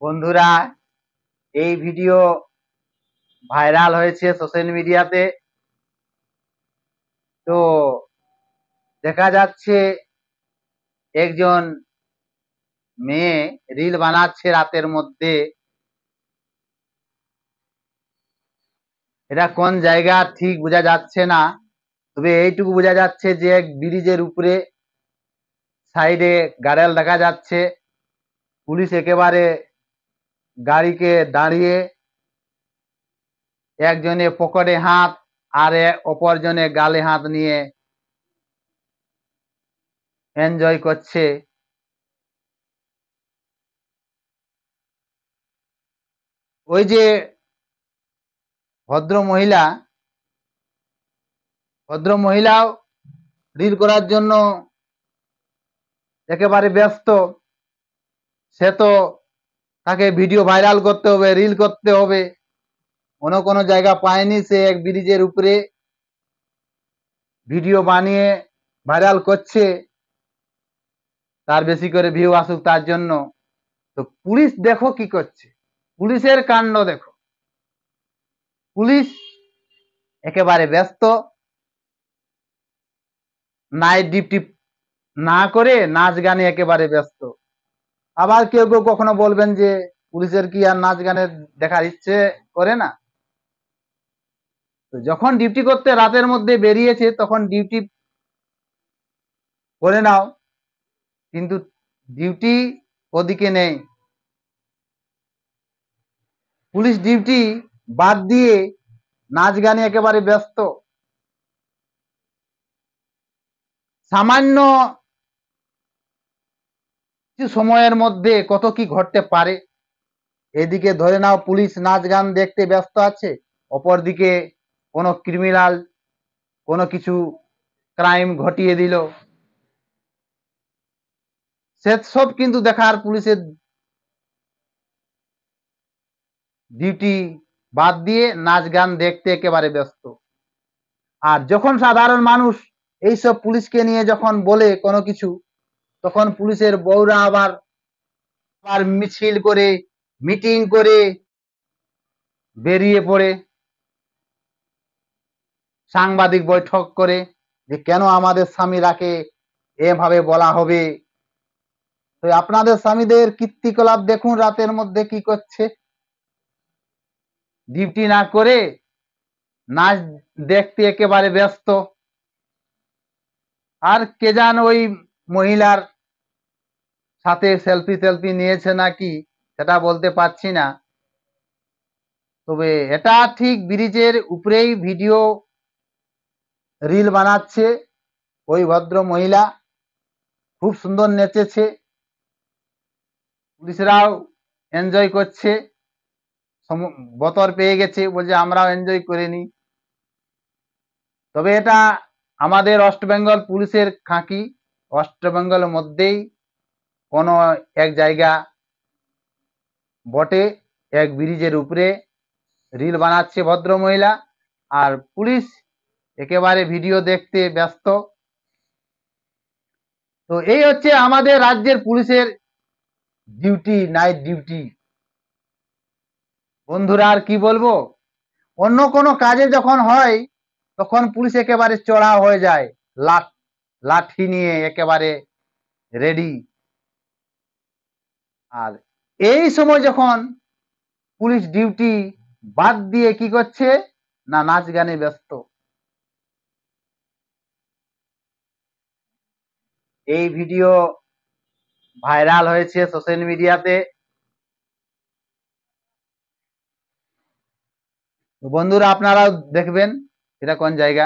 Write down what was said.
বন্ধুরা, এই video viral হয়েছে সোশ্যাল মিডিয়াতে। তো দেখা যাচ্ছে একজন মেয়ে রিল বানাচ্ছে রাতের মধ্যে। এটা কোন জায়গা ঠিক বোঝা যাচ্ছে না, তবে এইটুকু বোঝা যাচ্ছে যে এক ব্রিজের উপরে সাইডে গাড়েল দেখা যাচ্ছে। পুলিশ একেবারে গাড়িকে দাঁড়িয়ে একজনে পকেটে হাত আর অপরজনে গালে হাত নিয়ে এনজয় করছে। ওই যে ভদ্র মহিলাও রিল করার জন্য একেবারে ব্যস্ত। সে তো তাকে ভিডিও ভাইরাল করতে হবে, রিল করতে হবে। অন্য কোনো জায়গা পায়নি, সে এক ব্রিজের উপরে ভিডিও বানিয়ে ভাইরাল করছে, তার বেশি করে ভিউ আসুক তার জন্য। তো পুলিশ দেখো কি করছে, পুলিশের কাণ্ড দেখো। পুলিশ একেবারে ব্যস্ত, নাইট ডিউটি না করে নাচ গানে একেবারে ব্যস্ত। আবার কেউ কেউ কখনো বলবেন যে পুলিশের কি আর নাচ গানের দেখার ইচ্ছে করে না? তো যখন ডিউটি করতে রাতের মধ্যে বেরিয়েছে তখন ডিউটি করে নাও, কিন্তু ডিউটি ওদিকে নেই। পুলিশ ডিউটি বাদ দিয়ে নাচ গানে একেবারে ব্যস্ত। সামান্য কিছু সময়ের মধ্যে কত কি ঘটতে পারে। এদিকে ধরে নাও পুলিশ নাচ গান দেখতে ব্যস্ত আছে, অপরদিকে কোনো ক্রিমিনাল কোনো কিছু ক্রাইম ঘটিয়ে দিল, সেসব কিন্তু দেখার পুলিশের ডিউটি বাদ দিয়ে নাচ গান দেখতে একেবারে ব্যস্ত। আর যখন সাধারণ মানুষ এইসব পুলিশকে নিয়ে যখন বলে কোনো কিছু, তখন পুলিশের বউরা আবার আবার মিছিল করে, মিটিং করে বেরিয়ে পড়ে, সাংবাদিক বৈঠক করে যে কেন আমাদের স্বামীরাকে এভাবে বলা হবে। তো আপনাদের স্বামীদের কীর্তিকলাপ দেখুন, রাতের মধ্যে কি করছে। ডিউটি না করে নাচ দেখতে একেবারে ব্যস্ত। আর কে জান ওই মহিলার সাথে সেলফি নিয়েছে নাকি, সেটা বলতে পারছি না। তবে এটা ঠিক ব্রিজের উপরেই ভিডিও রিল বানাচ্ছে ওই ভদ্র মহিলা, খুব সুন্দর নেচেছে, পুলিশরাও এনজয় করছে, বতর পেয়ে গেছে, বলছে আমরাও এনজয় করে নি। তবে এটা আমাদের ওয়েস্ট বেঙ্গল পুলিশের খাঁকি, ওয়েস্ট বেঙ্গলের মধ্যেই কোনো এক জায়গা বটে, এক ব্রিজের উপরে রিল বানাচ্ছে ভদ্র মহিলা, আর পুলিশ একেবারে ভিডিও দেখতে ব্যস্ত। তো এই হচ্ছে আমাদের রাজ্যের পুলিশের ডিউটি, নাইট ডিউটি। বন্ধুরা আর কি বলবো, অন্য কোনো কাজে যখন হয় তখন পুলিশ একেবারে চড়া হয়ে যায়, লাঠি নিয়ে একেবারে রেডি। আর এই সময় যখন পুলিশ ডিউটি বাদ দিয়ে কি করছে না, নাচ গানে ব্যস্ত। এই ভিডিও ভাইরাল হয়েছে সোশ্যাল মিডিয়াতে। বন্ধুরা আপনারাও দেখবেন এটা কোন জায়গা।